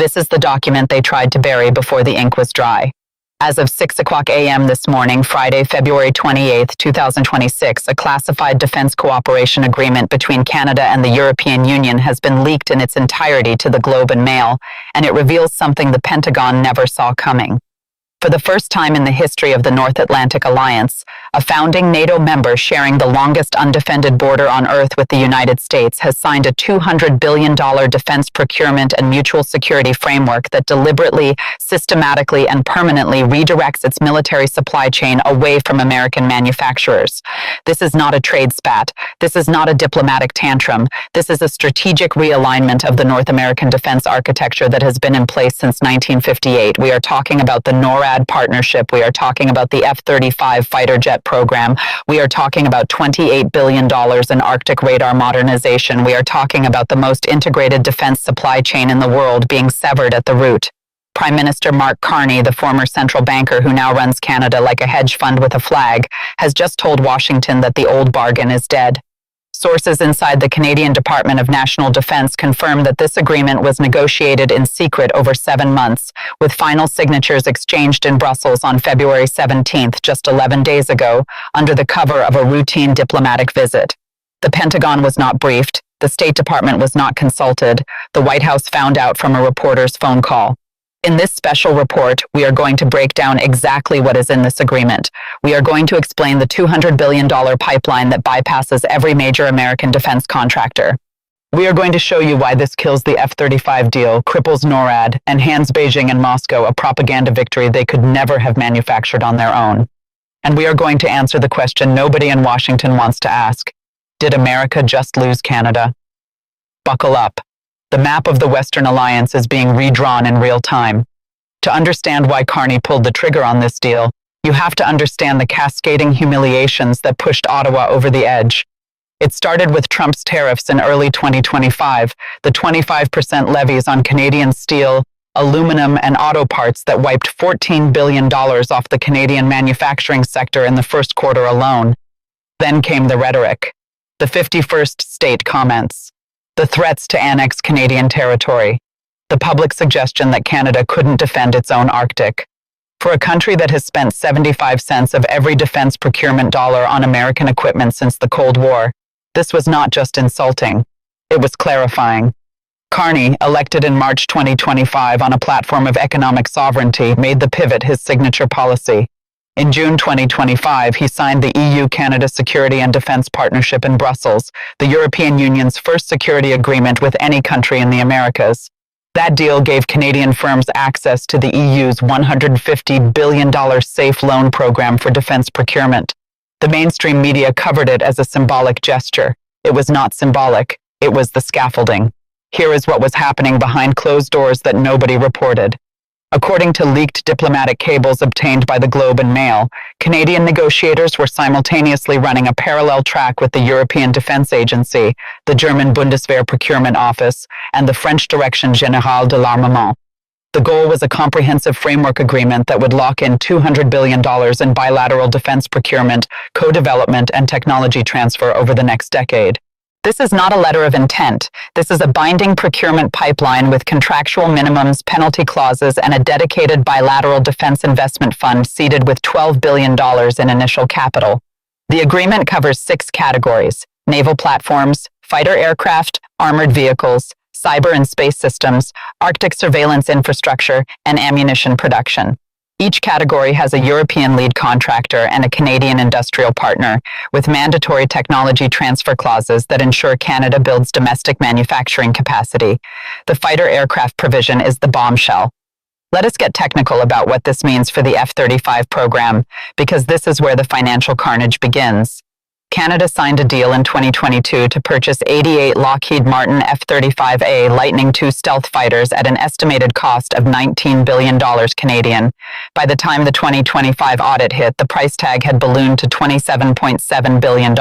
This is the document they tried to bury before the ink was dry. As of 6:00 a.m. this morning, Friday, February 28, 2026, a classified defense cooperation agreement between Canada and the European Union has been leaked in its entirety to the Globe and Mail, and it reveals something the Pentagon never saw coming. For the first time in the history of the North Atlantic Alliance, a founding NATO member sharing the longest undefended border on Earth with the United States has signed a $200 billion defense procurement and mutual security framework that deliberately, systematically, and permanently redirects its military supply chain away from American manufacturers. This is not a trade spat. This is not a diplomatic tantrum. This is a strategic realignment of the North American defense architecture that has been in place since 1958. We are talking about the NORAD partnership. We are talking about the F-35 fighter jet program. We are talking about $28 billion in Arctic radar modernization. We are talking about the most integrated defense supply chain in the world being severed at the root. Prime Minister Mark Carney, the former central banker who now runs Canada like a hedge fund with a flag, has just told Washington that the old bargain is dead. Sources inside the Canadian Department of National Defence confirm that this agreement was negotiated in secret over 7 months, with final signatures exchanged in Brussels on February 17th, just 11 days ago, under the cover of a routine diplomatic visit. The Pentagon was not briefed, the State Department was not consulted, the White House found out from a reporter's phone call. In this special report, we are going to break down exactly what is in this agreement. We are going to explain the $200 billion pipeline that bypasses every major American defense contractor. We are going to show you why this kills the F-35 deal, cripples NORAD, and hands Beijing and Moscow a propaganda victory they could never have manufactured on their own. And we are going to answer the question nobody in Washington wants to ask. Did America just lose Canada? Buckle up. The map of the Western Alliance is being redrawn in real time. To understand why Carney pulled the trigger on this deal, you have to understand the cascading humiliations that pushed Ottawa over the edge. It started with Trump's tariffs in early 2025, the 25% levies on Canadian steel, aluminum, and auto parts that wiped $14 billion off the Canadian manufacturing sector in the first quarter alone. Then came the rhetoric, the 51st state comments, the threats to annex Canadian territory, the public suggestion that Canada couldn't defend its own Arctic. For a country that has spent 75 cents of every defense procurement dollar on American equipment since the Cold War, this was not just insulting, it was clarifying. Carney, elected in March 2025 on a platform of economic sovereignty, made the pivot his signature policy. In June 2025, he signed the EU-Canada Security and Defence Partnership in Brussels, the European Union's first security agreement with any country in the Americas. That deal gave Canadian firms access to the EU's $150 billion safe loan program for defence procurement. The mainstream media covered it as a symbolic gesture. It was not symbolic, it was the scaffolding. Here is what was happening behind closed doors that nobody reported. According to leaked diplomatic cables obtained by the Globe and Mail, Canadian negotiators were simultaneously running a parallel track with the European Defence Agency, the German Bundeswehr Procurement Office, and the French Direction Générale de l'Armement. The goal was a comprehensive framework agreement that would lock in $200 billion in bilateral defence procurement, co-development, and technology transfer over the next decade. This is not a letter of intent. This is a binding procurement pipeline with contractual minimums, penalty clauses, and a dedicated bilateral defense investment fund seeded with $12 billion in initial capital. The agreement covers 6 categories: naval platforms, fighter aircraft, armored vehicles, cyber and space systems, Arctic surveillance infrastructure, and ammunition production. Each category has a European lead contractor and a Canadian industrial partner, with mandatory technology transfer clauses that ensure Canada builds domestic manufacturing capacity. The fighter aircraft provision is the bombshell. Let us get technical about what this means for the F-35 program, because this is where the financial carnage begins. Canada signed a deal in 2022 to purchase 88 Lockheed Martin F-35A Lightning II stealth fighters at an estimated cost of $19 billion Canadian. By the time the 2025 audit hit, the price tag had ballooned to $27.7 billion.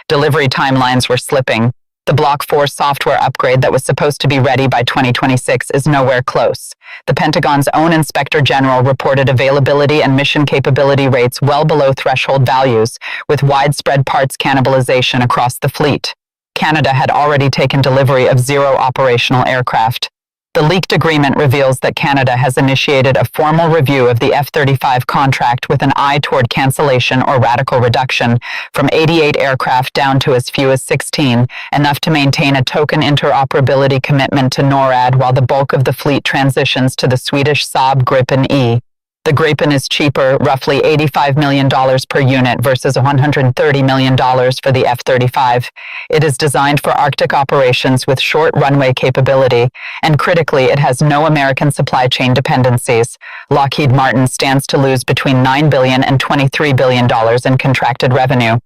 Delivery timelines were slipping. The Block 4 software upgrade that was supposed to be ready by 2026 is nowhere close. The Pentagon's own Inspector General reported availability and mission capability rates well below threshold values, with widespread parts cannibalization across the fleet. Canada had already taken delivery of 0 operational aircraft. The leaked agreement reveals that Canada has initiated a formal review of the F-35 contract with an eye toward cancellation or radical reduction from 88 aircraft down to as few as 16, enough to maintain a token interoperability commitment to NORAD while the bulk of the fleet transitions to the Swedish Saab Gripen E. The Gripen is cheaper, roughly $85 million per unit versus $130 million for the F-35. It is designed for Arctic operations with short runway capability, and critically, it has no American supply chain dependencies. Lockheed Martin stands to lose between $9 billion and $23 billion in contracted revenue.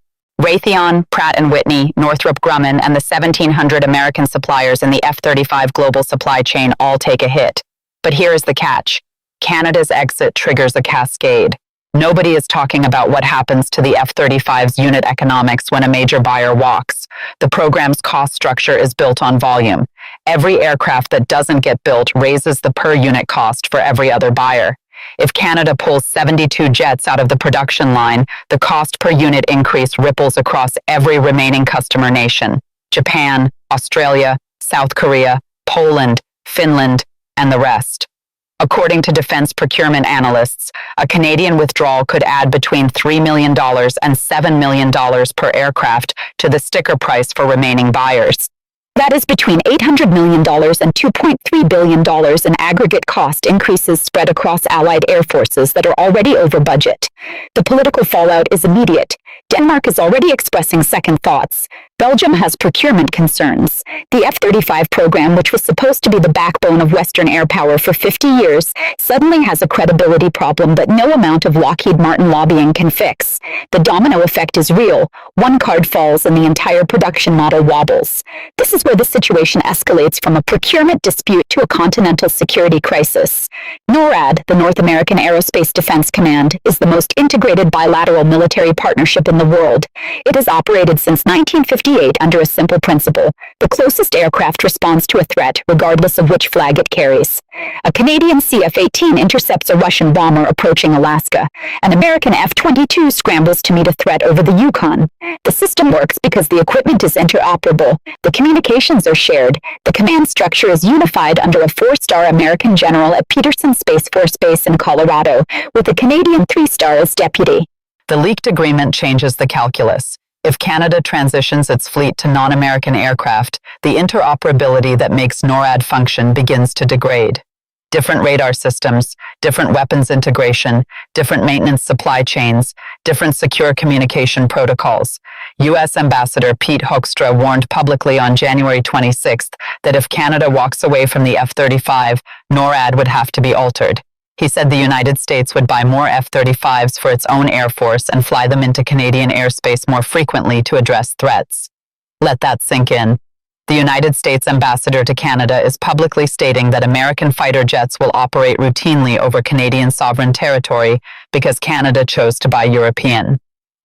Raytheon, Pratt & Whitney, Northrop Grumman, and the 1,700 American suppliers in the F-35 global supply chain all take a hit. But here is the catch. Canada's exit triggers a cascade. Nobody is talking about what happens to the F-35's unit economics when a major buyer walks. The program's cost structure is built on volume. Every aircraft that doesn't get built raises the per-unit cost for every other buyer. If Canada pulls 72 jets out of the production line, the cost per unit increase ripples across every remaining customer nation: Japan, Australia, South Korea, Poland, Finland, and the rest. According to defense procurement analysts, a Canadian withdrawal could add between $3 million and $7 million per aircraft to the sticker price for remaining buyers. That is between $800 million and $2.3 billion in aggregate cost increases spread across allied air forces that are already over budget. The political fallout is immediate. Denmark is already expressing second thoughts. Belgium has procurement concerns. The F-35 program, which was supposed to be the backbone of Western air power for 50 years, suddenly has a credibility problem that no amount of Lockheed Martin lobbying can fix. The domino effect is real. One card falls and the entire production model wobbles. This is where the situation escalates from a procurement dispute to a continental security crisis. NORAD, the North American Aerospace Defense Command, is the most integrated bilateral military partnership in the world. It has operated since 1958 under a simple principle: the closest aircraft responds to a threat, regardless of which flag it carries. A Canadian CF-18 intercepts a Russian bomber approaching Alaska. An American F-22 scrambles to meet a threat over the Yukon. The system works because the equipment is interoperable, the communications are shared, the command structure is unified under a 4-star American general at Peterson Space Force Base in Colorado, with a Canadian 3-star as deputy. The leaked agreement changes the calculus. If Canada transitions its fleet to non-American aircraft, the interoperability that makes NORAD function begins to degrade. Different radar systems, different weapons integration, different maintenance supply chains, different secure communication protocols. U.S. Ambassador Pete Hoekstra warned publicly on January 26th that if Canada walks away from the F-35, NORAD would have to be altered. He said the United States would buy more F-35s for its own Air Force and fly them into Canadian airspace more frequently to address threats. Let that sink in. The United States ambassador to Canada is publicly stating that American fighter jets will operate routinely over Canadian sovereign territory because Canada chose to buy European.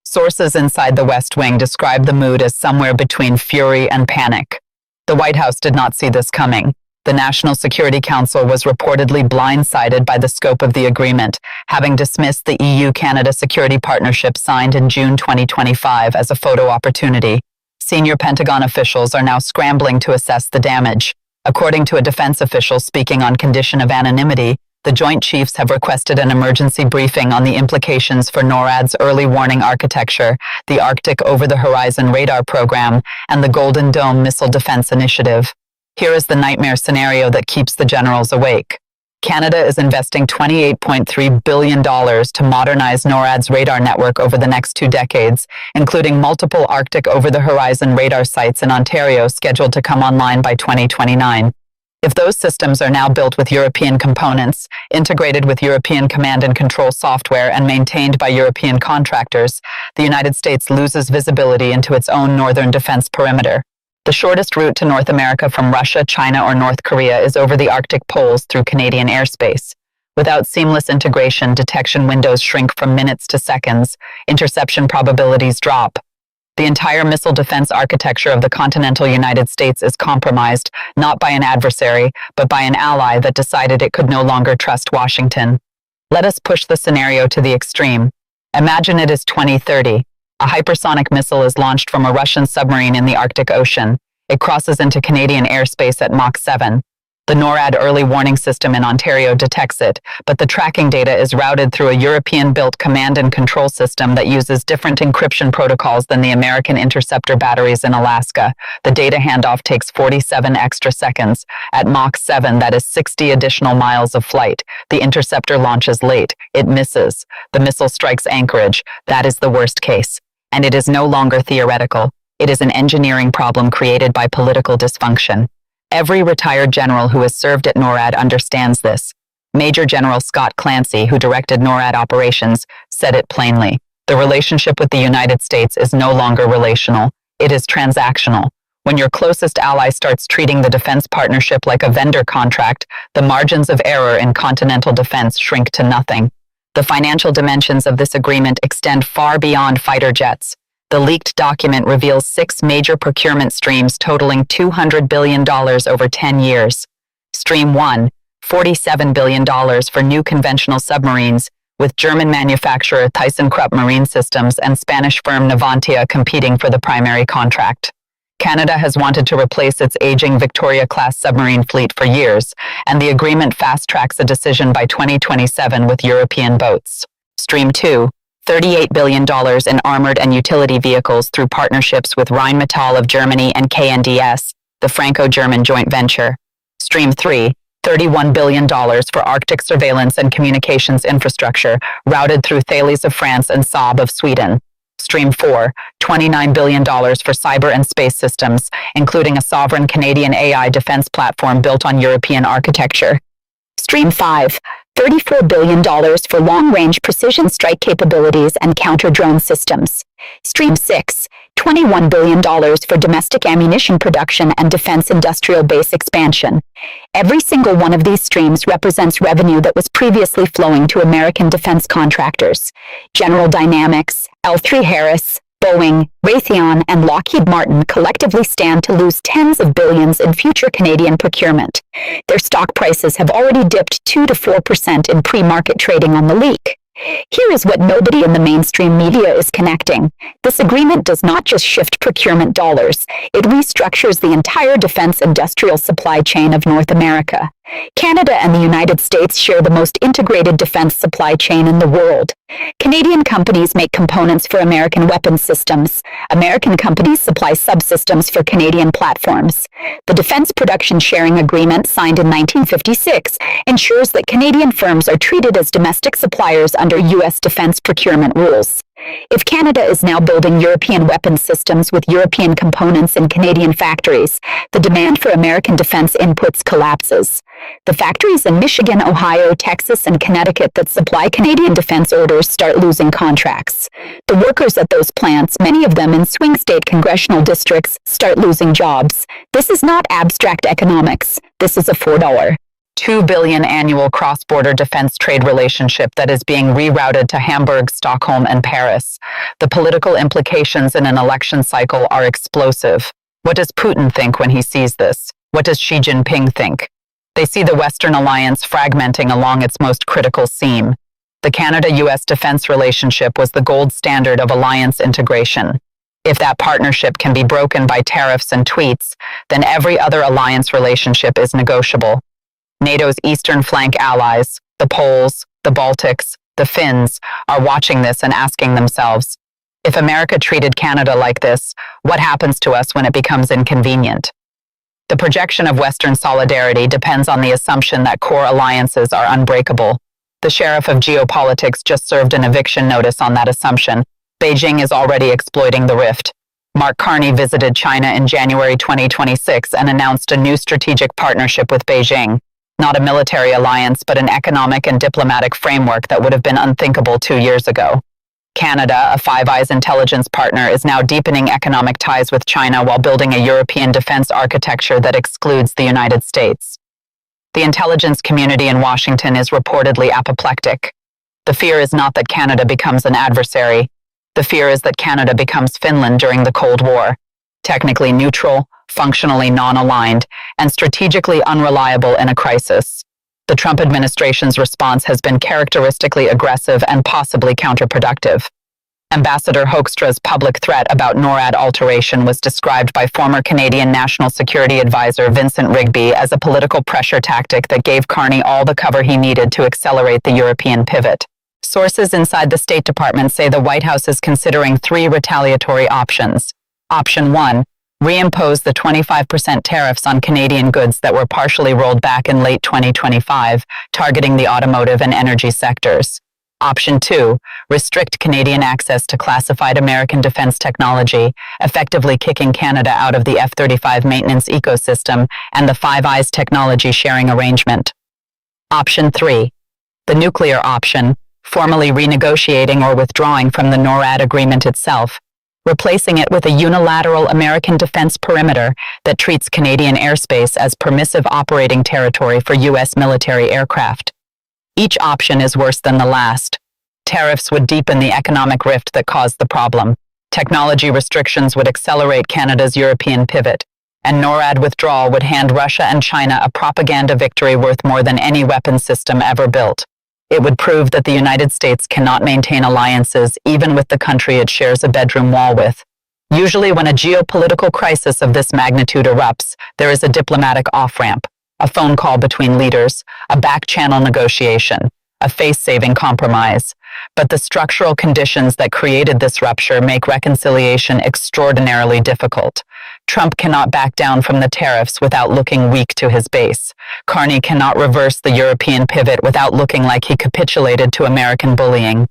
Sources inside the West Wing describe the mood as somewhere between fury and panic. The White House did not see this coming. The National Security Council was reportedly blindsided by the scope of the agreement, having dismissed the EU-Canada security partnership signed in June 2025 as a photo opportunity. Senior Pentagon officials are now scrambling to assess the damage. According to a defense official speaking on condition of anonymity, the Joint Chiefs have requested an emergency briefing on the implications for NORAD's early warning architecture, the Arctic Over-the-Horizon Radar Program, and the Golden Dome Missile Defense Initiative. Here is the nightmare scenario that keeps the generals awake. Canada is investing $28.3 billion to modernize NORAD's radar network over the next 2 decades, including multiple Arctic over-the-horizon radar sites in Ontario scheduled to come online by 2029. If those systems are now built with European components, integrated with European command and control software, and maintained by European contractors, the United States loses visibility into its own northern defense perimeter. The shortest route to North America from Russia, China, or North Korea is over the Arctic poles through Canadian airspace. Without seamless integration, detection windows shrink from minutes to seconds. Interception probabilities drop. The entire missile defense architecture of the continental United States is compromised, not by an adversary, but by an ally that decided it could no longer trust Washington. Let us push the scenario to the extreme. Imagine it is 2030. A hypersonic missile is launched from a Russian submarine in the Arctic Ocean. It crosses into Canadian airspace at Mach 7. The NORAD early warning system in Ontario detects it, but the tracking data is routed through a European-built command and control system that uses different encryption protocols than the American interceptor batteries in Alaska. The data handoff takes 47 extra seconds. At Mach 7, that is 60 additional miles of flight. The interceptor launches late. It misses. The missile strikes Anchorage. That is the worst case. And it is no longer theoretical. It is an engineering problem created by political dysfunction. Every retired general who has served at NORAD understands this. Major General Scott Clancy, who directed NORAD operations, said it plainly. The relationship with the United States is no longer relational. It is transactional. When your closest ally starts treating the defense partnership like a vendor contract, the margins of error in continental defense shrink to nothing. The financial dimensions of this agreement extend far beyond fighter jets. The leaked document reveals 6 major procurement streams totaling $200 billion over 10 years. Stream 1, $47 billion for new conventional submarines, with German manufacturer ThyssenKrupp Marine Systems and Spanish firm Navantia competing for the primary contract. Canada has wanted to replace its aging Victoria-class submarine fleet for years, and the agreement fast-tracks a decision by 2027 with European boats. Stream 2, $38 billion in armored and utility vehicles through partnerships with Rheinmetall of Germany and KNDS, the Franco-German joint venture. Stream 3, $31 billion for Arctic surveillance and communications infrastructure, routed through Thales of France and Saab of Sweden. Stream 4, $29 billion for cyber and space systems, including a sovereign Canadian AI defense platform built on European architecture. Stream 5, $34 billion for long-range precision strike capabilities and counter-drone systems. Stream 6, $21 billion for domestic ammunition production and defense industrial base expansion. Every single one of these streams represents revenue that was previously flowing to American defense contractors. General Dynamics, L3Harris, Boeing, Raytheon, and Lockheed Martin collectively stand to lose tens of billions in future Canadian procurement. Their stock prices have already dipped 2 to 4% in pre-market trading on the leak. Here is what nobody in the mainstream media is connecting. This agreement does not just shift procurement dollars, it restructures the entire defense industrial supply chain of North America. Canada and the United States share the most integrated defense supply chain in the world. Canadian companies make components for American weapons systems. American companies supply subsystems for Canadian platforms. The Defense Production Sharing Agreement, signed in 1956, ensures that Canadian firms are treated as domestic suppliers under U.S. defense procurement rules. If Canada is now building European weapons systems with European components in Canadian factories, the demand for American defense inputs collapses. The factories in Michigan, Ohio, Texas, and Connecticut that supply Canadian defense orders start losing contracts. The workers at those plants, many of them in swing state congressional districts, start losing jobs. This is not abstract economics. This is a $4. $2 billion annual cross-border defense trade relationship that is being rerouted to Hamburg, Stockholm, and Paris. The political implications in an election cycle are explosive. What does Putin think when he sees this? What does Xi Jinping think? They see the Western alliance fragmenting along its most critical seam. The Canada-US defense relationship was the gold standard of alliance integration. If that partnership can be broken by tariffs and tweets, then every other alliance relationship is negotiable. NATO's eastern flank allies, the Poles, the Baltics, the Finns, are watching this and asking themselves, if America treated Canada like this, what happens to us when it becomes inconvenient? The projection of Western solidarity depends on the assumption that core alliances are unbreakable. The sheriff of geopolitics just served an eviction notice on that assumption. Beijing is already exploiting the rift. Mark Carney visited China in January 2026 and announced a new strategic partnership with Beijing. Not a military alliance, but an economic and diplomatic framework that would have been unthinkable 2 years ago. Canada, a Five Eyes intelligence partner, is now deepening economic ties with China while building a European defense architecture that excludes the United States. The intelligence community in Washington is reportedly apoplectic. The fear is not that Canada becomes an adversary. The fear is that Canada becomes Finland during the Cold War, technically neutral, functionally non-aligned, and strategically unreliable in a crisis. The Trump administration's response has been characteristically aggressive and possibly counterproductive. Ambassador Hoekstra's public threat about NORAD alteration was described by former Canadian National Security Advisor Vincent Rigby as a political pressure tactic that gave Carney all the cover he needed to accelerate the European pivot. Sources inside the State Department say the White House is considering 3 retaliatory options. Option 1, reimpose the 25% tariffs on Canadian goods that were partially rolled back in late 2025, targeting the automotive and energy sectors. Option 2, restrict Canadian access to classified American defense technology, effectively kicking Canada out of the F-35 maintenance ecosystem and the Five Eyes technology sharing arrangement. Option 3, the nuclear option, formally renegotiating or withdrawing from the NORAD agreement itself, replacing it with a unilateral American defense perimeter that treats Canadian airspace as permissive operating territory for U.S. military aircraft. Each option is worse than the last. Tariffs would deepen the economic rift that caused the problem. Technology restrictions would accelerate Canada's European pivot, and NORAD withdrawal would hand Russia and China a propaganda victory worth more than any weapons system ever built. It would prove that the United States cannot maintain alliances even with the country it shares a bedroom wall with. Usually when a geopolitical crisis of this magnitude erupts, there is a diplomatic off-ramp, a phone call between leaders, a back-channel negotiation, a face-saving compromise. But the structural conditions that created this rupture make reconciliation extraordinarily difficult. Trump cannot back down from the tariffs without looking weak to his base. Carney cannot reverse the European pivot without looking like he capitulated to American bullying.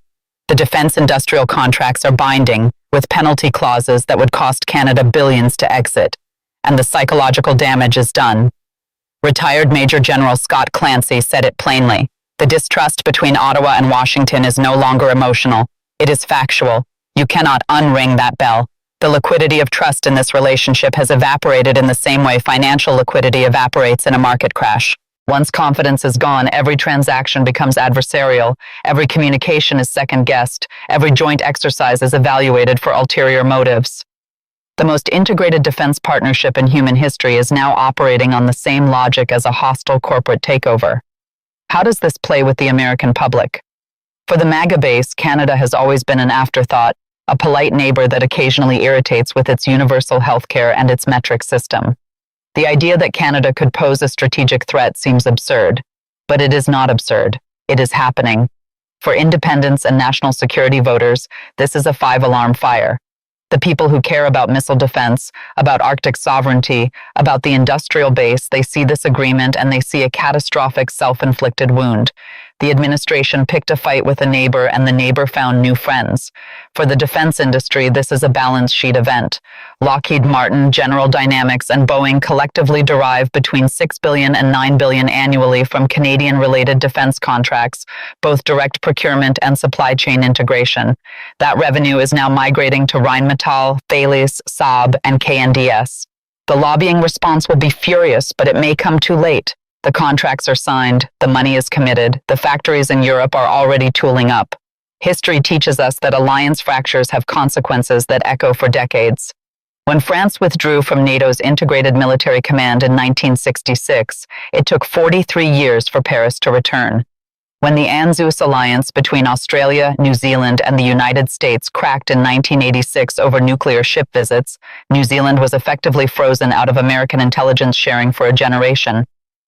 The defense industrial contracts are binding, with penalty clauses that would cost Canada billions to exit. And the psychological damage is done. Retired Major General Scott Clancy said it plainly. The distrust between Ottawa and Washington is no longer emotional. It is factual. You cannot unring that bell. The liquidity of trust in this relationship has evaporated in the same way financial liquidity evaporates in a market crash. Once confidence is gone, every transaction becomes adversarial, every communication is second-guessed, every joint exercise is evaluated for ulterior motives. The most integrated defense partnership in human history is now operating on the same logic as a hostile corporate takeover. How does this play with the American public? For the MAGA base, Canada has always been an afterthought, a polite neighbor that occasionally irritates with its universal healthcare and its metric system. The idea that Canada could pose a strategic threat seems absurd, but it is not absurd. It is happening. For independents and national security voters, this is a 5-alarm fire. The people who care about missile defense, about Arctic sovereignty, about the industrial base, they see this agreement and they see a catastrophic self-inflicted wound. The administration picked a fight with a neighbor and the neighbor found new friends. For the defense industry, this is a balance sheet event. Lockheed Martin, General Dynamics, and Boeing collectively derive between $6 billion and $9 billion annually from Canadian-related defense contracts, both direct procurement and supply chain integration. That revenue is now migrating to Rheinmetall, Thales, Saab, and KNDS. The lobbying response will be furious, but it may come too late. The contracts are signed, the money is committed, the factories in Europe are already tooling up. History teaches us that alliance fractures have consequences that echo for decades. When France withdrew from NATO's integrated military command in 1966, it took 43 years for Paris to return. When the ANZUS alliance between Australia, New Zealand, and the United States cracked in 1986 over nuclear ship visits, New Zealand was effectively frozen out of American intelligence sharing for a generation.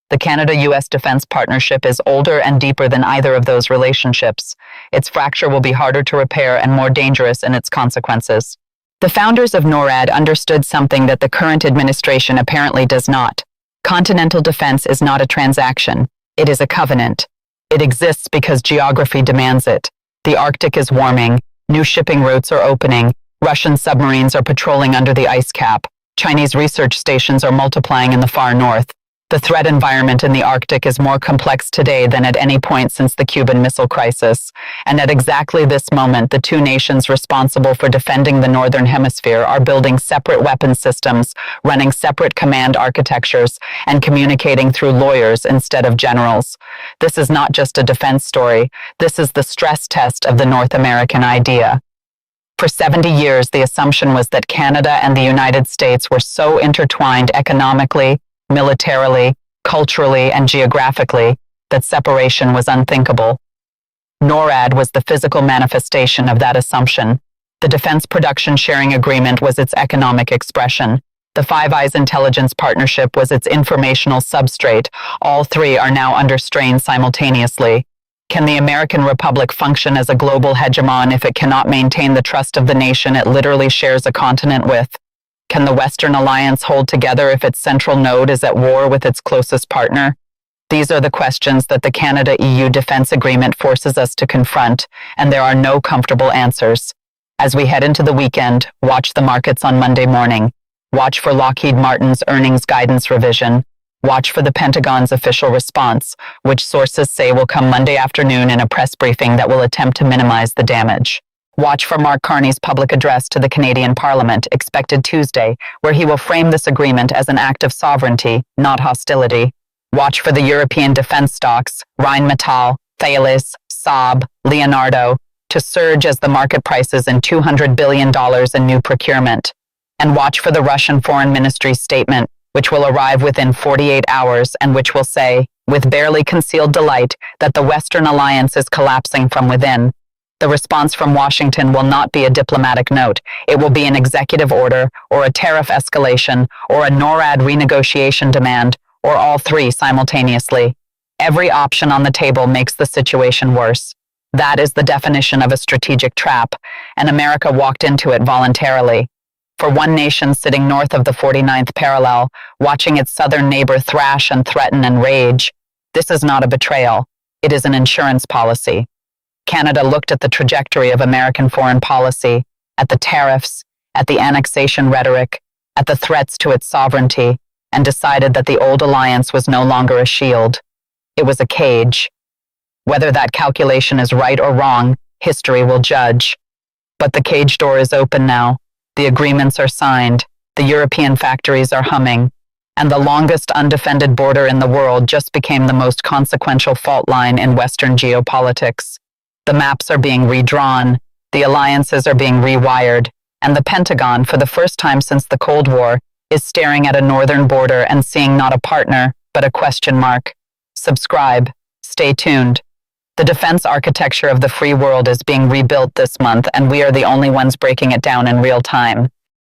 The Canada-US defense partnership is older and deeper than either of those relationships. Its fracture will be harder to repair and more dangerous in its consequences. The founders of NORAD understood something that the current administration apparently does not. Continental defense is not a transaction. It is a covenant. It exists because geography demands it. The Arctic is warming. New shipping routes are opening. Russian submarines are patrolling under the ice cap. Chinese research stations are multiplying in the far north. The threat environment in the Arctic is more complex today than at any point since the Cuban Missile Crisis. And at exactly this moment, the two nations responsible for defending the Northern Hemisphere are building separate weapon systems, running separate command architectures, and communicating through lawyers instead of generals. This is not just a defense story. This is the stress test of the North American idea. For 70 years, the assumption was that Canada and the United States were so intertwined economically, militarily, culturally, and geographically, that separation was unthinkable. NORAD was the physical manifestation of that assumption. The Defense Production Sharing Agreement was its economic expression. The Five Eyes intelligence partnership was its informational substrate. All three are now under strain simultaneously. Can the American Republic function as a global hegemon if it cannot maintain the trust of the nation it literally shares a continent with? Can the Western alliance hold together if its central node is at war with its closest partner? These are the questions that the Canada-EU Defense Agreement forces us to confront, and there are no comfortable answers. As we head into the weekend, watch the markets on Monday morning. Watch for Lockheed Martin's earnings guidance revision. Watch for the Pentagon's official response, which sources say will come Monday afternoon in a press briefing that will attempt to minimize the damage. Watch for Mark Carney's public address to the Canadian Parliament, expected Tuesday, where he will frame this agreement as an act of sovereignty, not hostility. Watch for the European defense stocks, Rheinmetall, Thales, Saab, Leonardo, to surge as the market prices in $200 billion in new procurement. And watch for the Russian Foreign Ministry's statement, which will arrive within 48 hours and which will say, with barely concealed delight, that the Western alliance is collapsing from within. The response from Washington will not be a diplomatic note. It will be an executive order, or a tariff escalation, or a NORAD renegotiation demand, or all three simultaneously. Every option on the table makes the situation worse. That is the definition of a strategic trap, and America walked into it voluntarily. For one nation sitting north of the 49th parallel, watching its southern neighbor thrash and threaten and rage, this is not a betrayal. It is an insurance policy. Canada looked at the trajectory of American foreign policy, at the tariffs, at the annexation rhetoric, at the threats to its sovereignty, and decided that the old alliance was no longer a shield. It was a cage. Whether that calculation is right or wrong, history will judge. But the cage door is open now. The agreements are signed, the European factories are humming, and the longest undefended border in the world just became the most consequential fault line in Western geopolitics. The maps are being redrawn, the alliances are being rewired, and the Pentagon, for the first time since the Cold War, is staring at a northern border and seeing not a partner, but a question mark. Subscribe. Stay tuned. The defense architecture of the free world is being rebuilt this month, and we are the only ones breaking it down in real time.